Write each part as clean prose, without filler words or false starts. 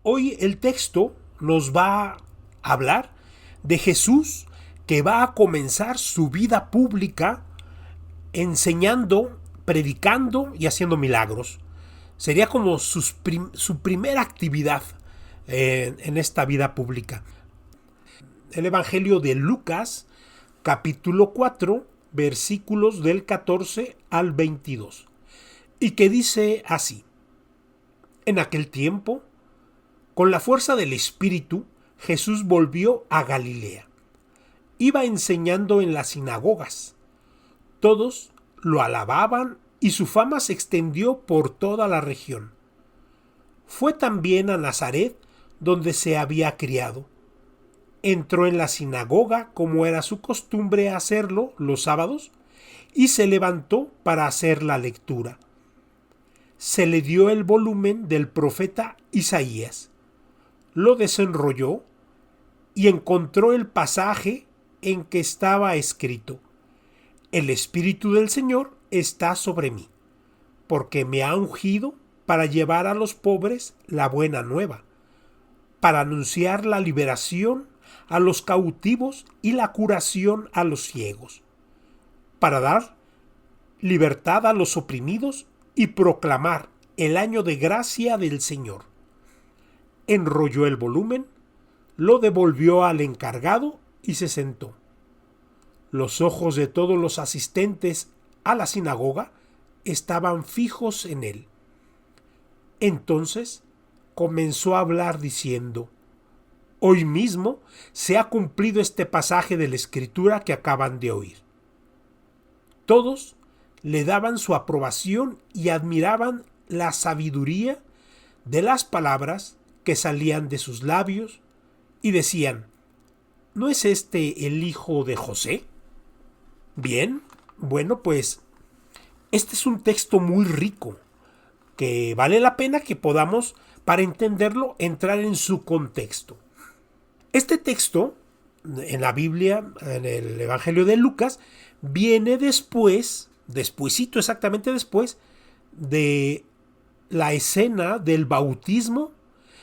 Hoy el texto nos va a hablar de Jesús que va a comenzar su vida pública enseñando, predicando y haciendo milagros. Sería como su primera actividad en esta vida pública. El Evangelio de Lucas, capítulo 4, versículos del 14 al 22. Y que dice así: En aquel tiempo, con la fuerza del Espíritu, Jesús volvió a Galilea. Iba enseñando en las sinagogas. Todos lo alababan y su fama se extendió por toda la región. Fue también a Nazaret, donde se había criado. Entró en la sinagoga, como era su costumbre hacerlo los sábados, y se levantó para hacer la lectura. Se le dio el volumen del profeta Isaías. Lo desenrolló y encontró el pasaje en que estaba escrito: El Espíritu del Señor está sobre mí, porque me ha ungido para llevar a los pobres la buena nueva, para anunciar la liberación a los cautivos y la curación a los ciegos, para dar libertad a los oprimidos y proclamar el año de gracia del Señor. Enrolló el volumen, lo devolvió al encargado y se sentó. Los ojos de todos los asistentes a la sinagoga estaban fijos en él. Entonces comenzó a hablar diciendo: Hoy mismo se ha cumplido este pasaje de la Escritura que acaban de oír. Todos le daban su aprobación y admiraban la sabiduría de las palabras que salían de sus labios y decían: ¿No es este el hijo de José? Bien, bueno, pues este es un texto muy rico que vale la pena que podamos, para entenderlo, entrar en su contexto. Este texto en la Biblia, en el Evangelio de Lucas, viene despuésito, exactamente después de la escena del bautismo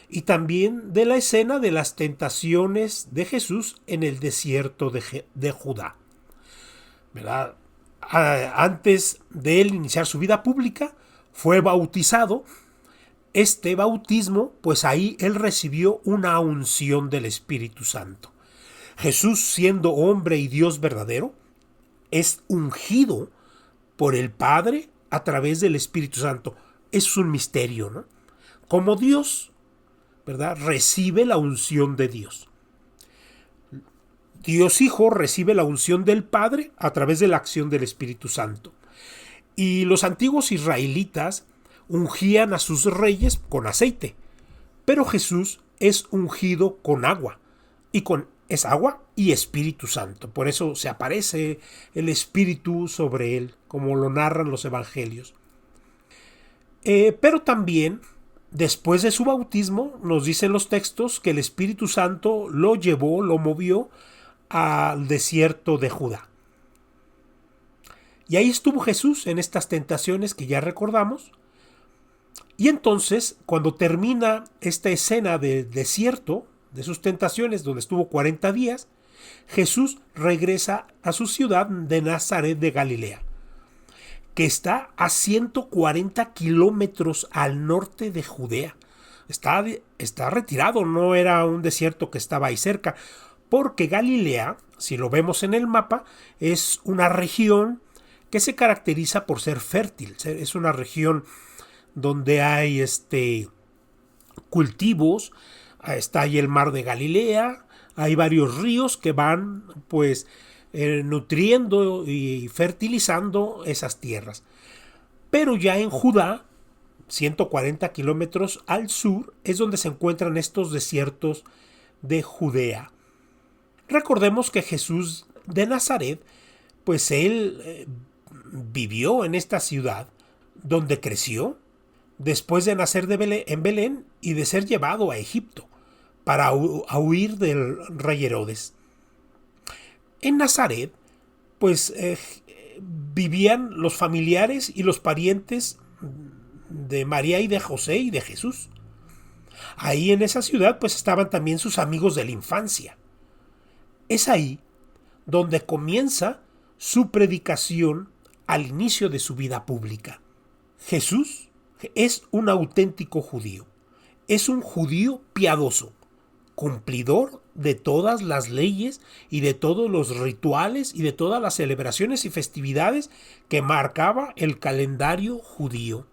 y también de la escena de las tentaciones de Jesús en el desierto de Judá. ¿Verdad? Antes de él iniciar su vida pública, fue bautizado. Este bautismo, pues ahí él recibió una unción del Espíritu Santo. Jesús, siendo hombre y Dios verdadero, es ungido por el Padre a través del Espíritu Santo. Es un misterio, ¿no? Como Dios, ¿verdad?, recibe la unción de Dios. Dios Hijo recibe la unción del Padre a través de la acción del Espíritu Santo. Y los antiguos israelitas ungían a sus reyes con aceite, pero Jesús es ungido con agua, es agua y Espíritu Santo. Por eso se aparece el Espíritu sobre él, como lo narran los evangelios. Pero también, después de su bautismo, nos dicen los textos que el Espíritu Santo lo movió al desierto de Judá. Y ahí estuvo Jesús en estas tentaciones que ya recordamos. Y entonces, cuando termina esta escena del desierto, de sus tentaciones, donde estuvo 40 días, Jesús regresa a su ciudad de Nazaret de Galilea, que está a 140 kilómetros al norte de Judea. Está retirado, no era un desierto que estaba ahí cerca, porque Galilea, si lo vemos en el mapa, es una región que se caracteriza por ser fértil. Es una región donde hay cultivos, está ahí el mar de Galilea, hay varios ríos que van pues nutriendo y fertilizando esas tierras. Pero ya en Judá, 140 kilómetros al sur, es donde se encuentran estos desiertos de Judea. Recordemos que Jesús de Nazaret, pues él vivió en esta ciudad donde creció, después de nacer en Belén y de ser llevado a Egipto para huir del rey Herodes. En Nazaret, pues vivían los familiares y los parientes de María y de José y de Jesús. Ahí en esa ciudad pues estaban también sus amigos de la infancia. Es ahí donde comienza su predicación al inicio de su vida pública. Jesús es un auténtico judío. Es un judío piadoso, cumplidor de todas las leyes y de todos los rituales y de todas las celebraciones y festividades que marcaba el calendario judío.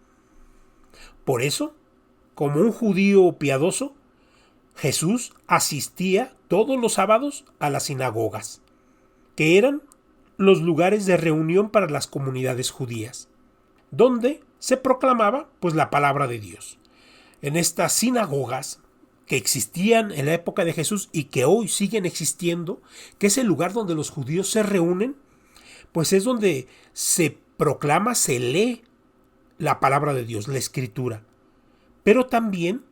Por eso, como un judío piadoso, Jesús asistía todos los sábados a las sinagogas, que eran los lugares de reunión para las comunidades judías, donde se proclamaba pues la palabra de Dios. En estas sinagogas que existían en la época de Jesús y que hoy siguen existiendo, que es el lugar donde los judíos se reúnen, pues es donde se proclama, se lee la palabra de Dios, la escritura. Pero también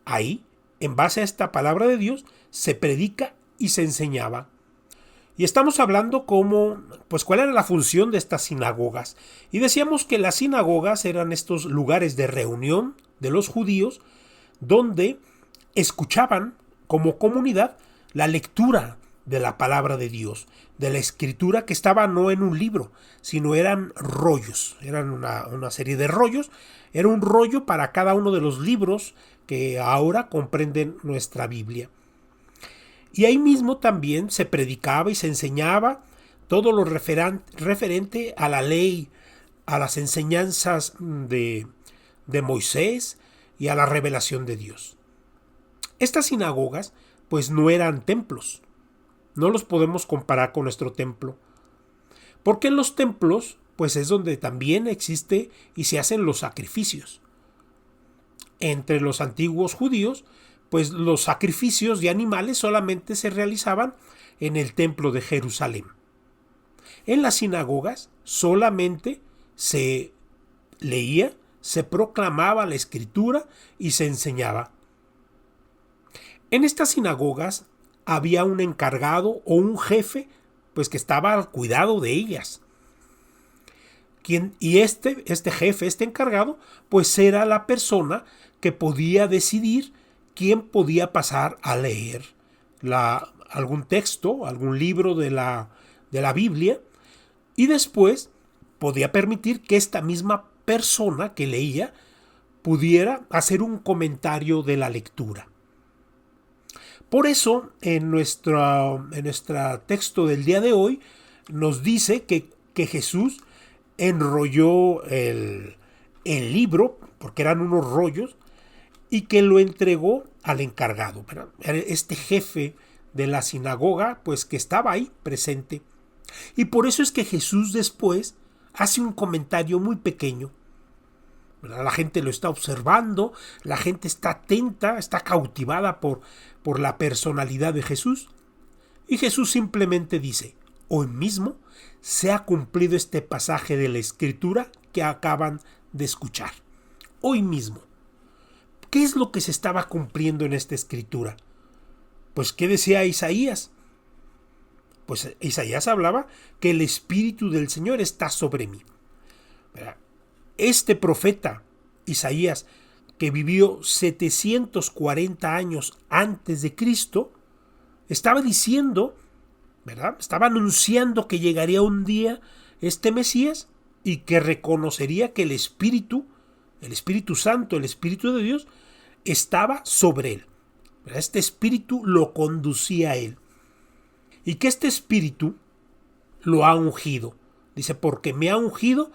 ahí, en base a esta palabra de Dios, se predica y se enseñaba. Y estamos hablando pues cuál era la función de estas sinagogas. Y decíamos que las sinagogas eran estos lugares de reunión de los judíos donde escuchaban como comunidad la lectura de la palabra de Dios, de la escritura que estaba no en un libro, sino eran rollos, eran una serie de rollos, era un rollo para cada uno de los libros que ahora comprenden nuestra Biblia. Y ahí mismo también se predicaba y se enseñaba todo lo referente a la ley, a las enseñanzas de Moisés y a la revelación de Dios. Estas sinagogas pues no eran templos, no los podemos comparar con nuestro templo, porque en los templos pues es donde también existe y se hacen los sacrificios. Entre los antiguos judíos pues los sacrificios de animales solamente se realizaban en el templo de Jerusalén. En las sinagogas solamente se leía, se proclamaba la escritura y se enseñaba. En estas sinagogas había un encargado o un jefe pues que estaba al cuidado de ellas. Y este jefe, este encargado, pues era la persona que podía decidir quién podía pasar a leer algún texto, algún libro de la Biblia, y después podía permitir que esta misma persona que leía pudiera hacer un comentario de la lectura. Por eso, en nuestro texto del día de hoy, nos dice que Jesús enrolló el libro, porque eran unos rollos, y que lo entregó al encargado, ¿verdad? Este jefe de la sinagoga, pues que estaba ahí presente. Y por eso es que Jesús después hace un comentario muy pequeño, ¿verdad? La gente lo está observando, la gente está atenta, está cautivada por la personalidad de Jesús. Y Jesús simplemente dice: hoy mismo se ha cumplido este pasaje de la Escritura que acaban de escuchar. Hoy mismo. ¿Qué es lo que se estaba cumpliendo en esta escritura? Pues, ¿qué decía Isaías? Pues Isaías hablaba que el Espíritu del Señor está sobre mí. Este profeta, Isaías, que vivió 740 años antes de Cristo, estaba diciendo, ¿verdad? Estaba anunciando que llegaría un día este Mesías y que reconocería que el Espíritu Santo, el Espíritu de Dios, estaba sobre él. Este Espíritu lo conducía a él. Y que este Espíritu lo ha ungido. Dice, porque me ha ungido,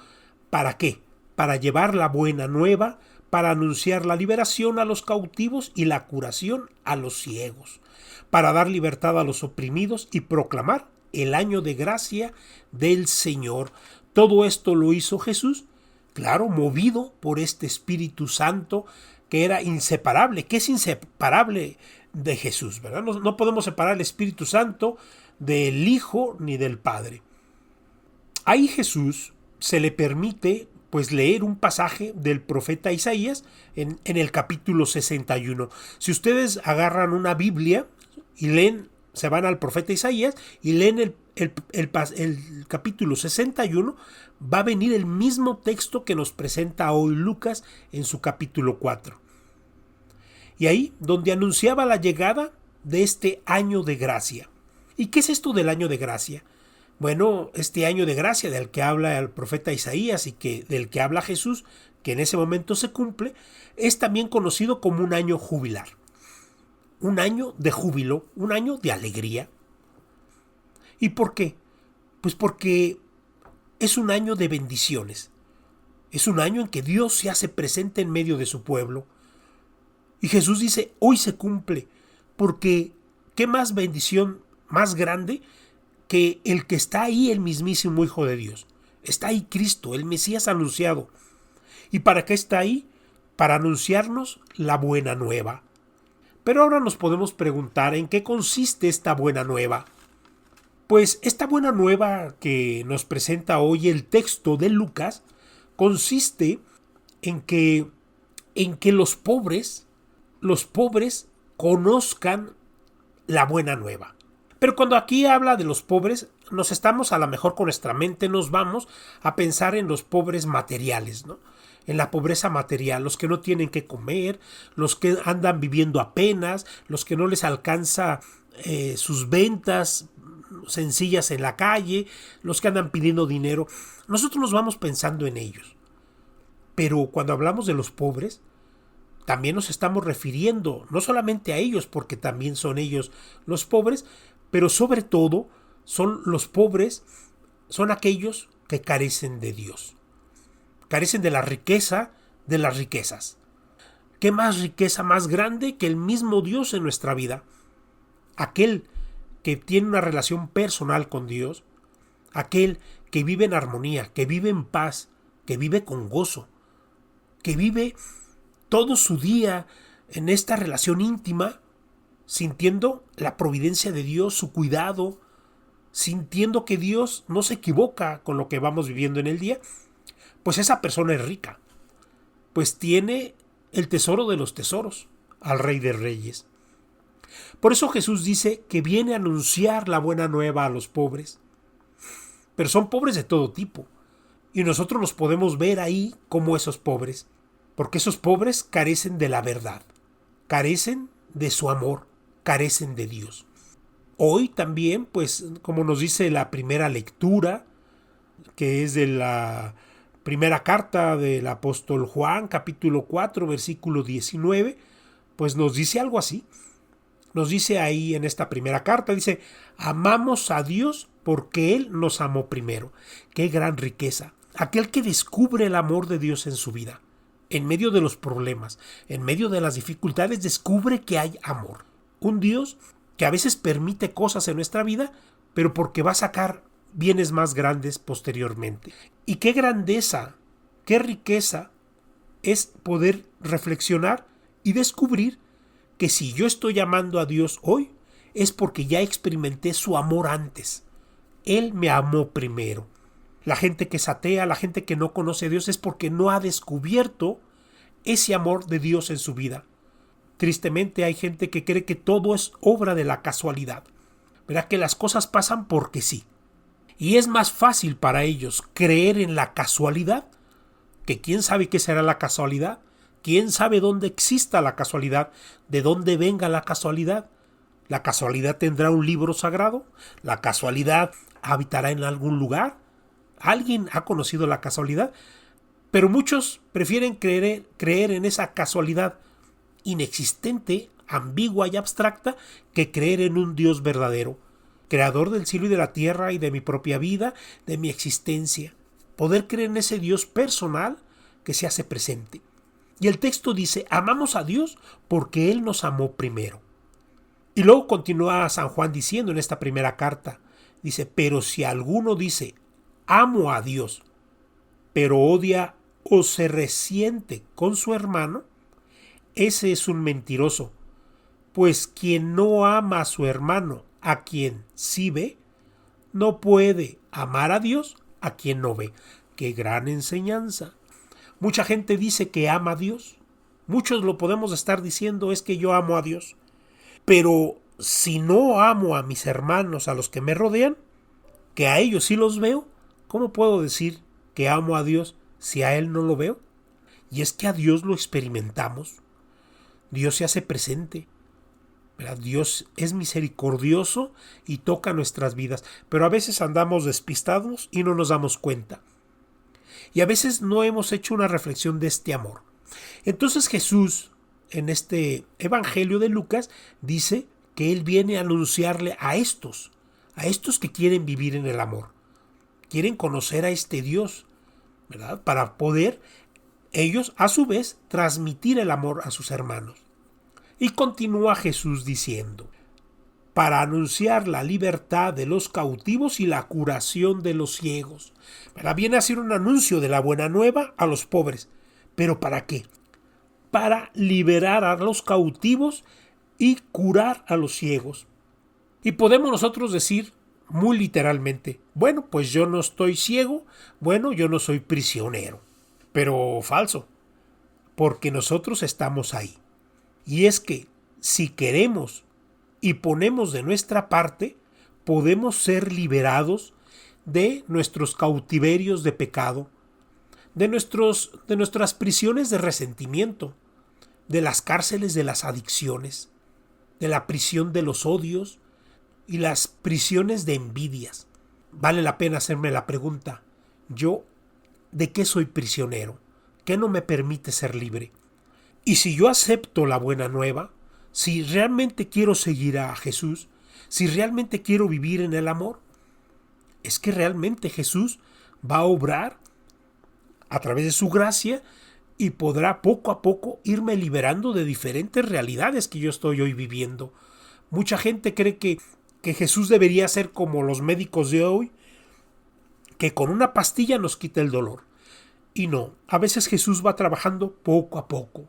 ¿para qué? Para llevar la buena nueva, para anunciar la liberación a los cautivos y la curación a los ciegos, para dar libertad a los oprimidos y proclamar el año de gracia del Señor. Todo esto lo hizo Jesús, claro, movido por este Espíritu Santo que era inseparable, que es inseparable de Jesús, ¿verdad? No podemos separar el Espíritu Santo del Hijo ni del Padre. Ahí Jesús se le permite pues leer un pasaje del profeta Isaías en el capítulo 61. Si ustedes agarran una Biblia y leen, se van al profeta Isaías y leen el capítulo 61, va a venir el mismo texto que nos presenta hoy Lucas en su capítulo 4. y ahí donde anunciaba la llegada de este año de gracia. ¿Y qué es esto del año de gracia? Bueno, este año de gracia del que habla el profeta Isaías y del que habla Jesús, que en ese momento se cumple, es también conocido como un año jubilar. Un año de júbilo, un año de alegría. ¿Y por qué? Pues porque es un año de bendiciones. Es un año en que Dios se hace presente en medio de su pueblo. Y Jesús dice, hoy se cumple, porque ¿qué más bendición más grande que el que está ahí, el mismísimo Hijo de Dios? Está ahí Cristo, el Mesías anunciado. ¿Y para qué está ahí? Para anunciarnos la buena nueva. Pero ahora nos podemos preguntar en qué consiste esta buena nueva. Pues esta buena nueva que nos presenta hoy el texto de Lucas consiste en que los pobres conozcan la buena nueva. Pero cuando aquí habla de los pobres, nos estamos a lo mejor con nuestra mente, nos vamos a pensar en los pobres materiales, ¿no? En la pobreza material, los que no tienen que comer, los que andan viviendo apenas, los que no les alcanza sus ventas sencillas en la calle, los que andan pidiendo dinero. Nosotros nos vamos pensando en ellos. Pero cuando hablamos de los pobres, también nos estamos refiriendo no solamente a ellos, porque también son ellos los pobres, pero sobre todo son los pobres, son aquellos que carecen de Dios. Carecen de la riqueza de las riquezas. ¿Qué más riqueza más grande que el mismo Dios en nuestra vida? Aquel que tiene una relación personal con Dios, aquel que vive en armonía, que vive en paz, que vive con gozo, que vive todo su día en esta relación íntima, sintiendo la providencia de Dios, su cuidado, sintiendo que Dios no se equivoca con lo que vamos viviendo en el día, pues esa persona es rica, pues tiene el tesoro de los tesoros, al Rey de Reyes. Por eso Jesús dice que viene a anunciar la buena nueva a los pobres, pero son pobres de todo tipo, y nosotros nos podemos ver ahí como esos pobres, porque esos pobres carecen de la verdad, carecen de su amor, carecen de Dios. Hoy también, pues como nos dice la primera lectura, que es de la primera carta del apóstol Juan, capítulo 4, versículo 19, pues nos dice algo así. Nos dice ahí en esta primera carta, dice, amamos a Dios porque Él nos amó primero. ¡Qué gran riqueza! Aquel que descubre el amor de Dios en su vida, en medio de los problemas, en medio de las dificultades, descubre que hay amor. Un Dios que a veces permite cosas en nuestra vida, pero porque va a sacar bienes más grandes posteriormente. Y qué grandeza, qué riqueza es poder reflexionar y descubrir que si yo estoy amando a Dios hoy, es porque ya experimenté su amor antes. Él me amó primero. La gente que es atea, la gente que no conoce a Dios, es porque no ha descubierto ese amor de Dios en su vida. Tristemente hay gente que cree que todo es obra de la casualidad. Verá que las cosas pasan porque sí. Y es más fácil para ellos creer en la casualidad, que quién sabe qué será la casualidad, quién sabe dónde exista la casualidad, de dónde venga la casualidad. ¿La casualidad tendrá un libro sagrado? ¿La casualidad habitará en algún lugar? ¿Alguien ha conocido la casualidad? Pero muchos prefieren creer en esa casualidad inexistente, ambigua y abstracta, que creer en un Dios verdadero, creador del cielo y de la tierra y de mi propia vida, de mi existencia. Poder creer en ese Dios personal que se hace presente. Y el texto dice, amamos a Dios porque Él nos amó primero. Y luego continúa San Juan diciendo en esta primera carta, dice, pero si alguno dice, amo a Dios, pero odia o se resiente con su hermano, ese es un mentiroso, pues quien no ama a su hermano, a quien sí ve, no puede amar a Dios a quien no ve. ¡Qué gran enseñanza! Mucha gente dice que ama a Dios. Muchos lo podemos estar diciendo, es que yo amo a Dios. Pero si no amo a mis hermanos, a los que me rodean, que a ellos sí los veo, ¿cómo puedo decir que amo a Dios si a Él no lo veo? Y es que a Dios lo experimentamos. Dios se hace presente, ¿verdad? Dios es misericordioso y toca nuestras vidas, pero a veces andamos despistados y no nos damos cuenta. Y a veces no hemos hecho una reflexión de este amor. Entonces Jesús, en este Evangelio de Lucas, dice que Él viene a anunciarle a estos que quieren vivir en el amor, quieren conocer a este Dios, ¿verdad? Para poder ellos, a su vez, transmitir el amor a sus hermanos. Y continúa Jesús diciendo, para anunciar la libertad de los cautivos y la curación de los ciegos. Viene a ser un anuncio de la buena nueva a los pobres. ¿Pero para qué? Para liberar a los cautivos y curar a los ciegos. Y podemos nosotros decir muy literalmente, bueno, pues yo no estoy ciego, bueno, yo no soy prisionero. Pero falso, porque nosotros estamos ahí. Y es que si queremos y ponemos de nuestra parte, podemos ser liberados de nuestros cautiverios de pecado, de nuestras prisiones de resentimiento, de las cárceles de las adicciones, de la prisión de los odios y las prisiones de envidias. Vale la pena hacerme la pregunta, ¿yo de qué soy prisionero? ¿Qué no me permite ser libre? Y si yo acepto la buena nueva, si realmente quiero seguir a Jesús, si realmente quiero vivir en el amor, es que realmente Jesús va a obrar a través de su gracia y podrá poco a poco irme liberando de diferentes realidades que yo estoy hoy viviendo. Mucha gente cree que Jesús debería ser como los médicos de hoy, que con una pastilla nos quita el dolor. Y no, a veces Jesús va trabajando poco a poco,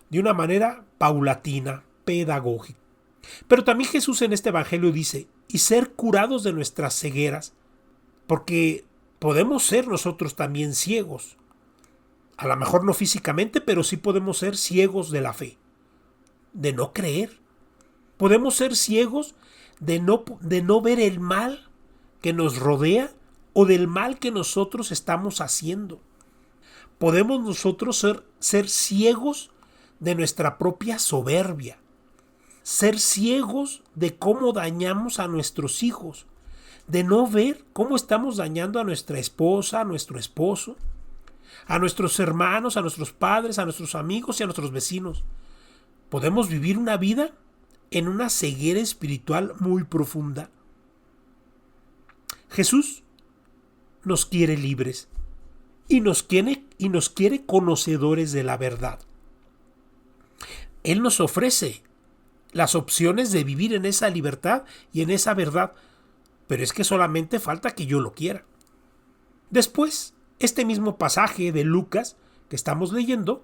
de una manera paulatina, pedagógica. Pero también Jesús en este evangelio dice, y ser curados de nuestras cegueras, porque podemos ser nosotros también ciegos. A lo mejor no físicamente, pero sí podemos ser ciegos de la fe, de no creer. Podemos ser ciegos de no ver el mal que nos rodea o del mal que nosotros estamos haciendo. Podemos nosotros ser ciegos de nuestra propia soberbia, ser ciegos de cómo dañamos a nuestros hijos, de no ver cómo estamos dañando a nuestra esposa, a nuestro esposo, a nuestros hermanos, a nuestros padres, a nuestros amigos y a nuestros vecinos. Podemos vivir una vida en una ceguera espiritual muy profunda. Jesús nos quiere libres y nos quiere conocedores de la verdad. Él nos ofrece las opciones de vivir en esa libertad y en esa verdad, pero es que solamente falta que yo lo quiera. Después, este mismo pasaje de Lucas que estamos leyendo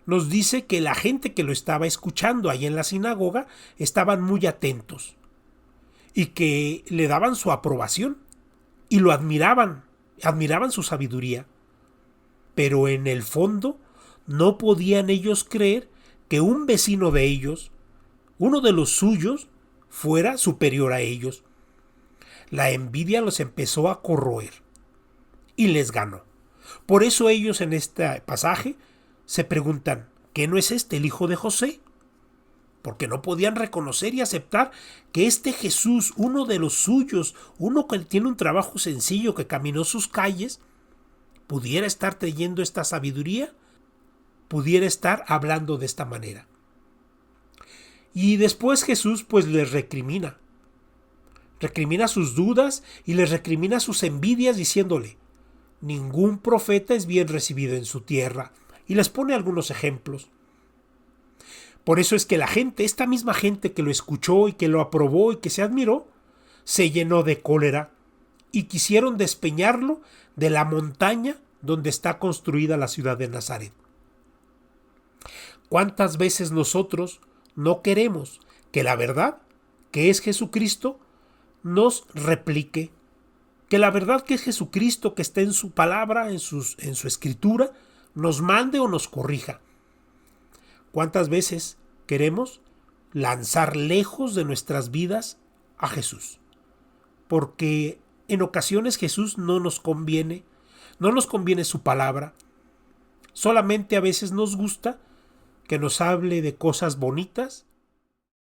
nos dice que la gente que lo estaba escuchando ahí en la sinagoga estaban muy atentos y que le daban su aprobación y lo admiraban su sabiduría. Pero en el fondo no podían ellos creer que un vecino de ellos, uno de los suyos, fuera superior a ellos. La envidia los empezó a corroer y les ganó. Por eso ellos en este pasaje se preguntan, ¿qué no es este el hijo de José? Porque no podían reconocer y aceptar que este Jesús, uno de los suyos, uno que tiene un trabajo sencillo, que caminó sus calles, pudiera estar trayendo esta sabiduría, pudiera estar hablando de esta manera. Y después Jesús pues les recrimina sus dudas y les recrimina sus envidias diciéndole, ningún profeta es bien recibido en su tierra, y les pone algunos ejemplos. Por eso es que la gente, esta misma gente que lo escuchó y que lo aprobó y que se admiró, se llenó de cólera y quisieron despeñarlo de la montaña donde está construida la ciudad de Nazaret. ¿Cuántas veces nosotros no queremos que la verdad, que es Jesucristo, nos replique? Que la verdad que es Jesucristo, que está en su palabra, en su escritura, nos mande o nos corrija. ¿Cuántas veces queremos lanzar lejos de nuestras vidas a Jesús? Porque en ocasiones Jesús no nos conviene su palabra. Solamente a veces nos gusta que nos hable de cosas bonitas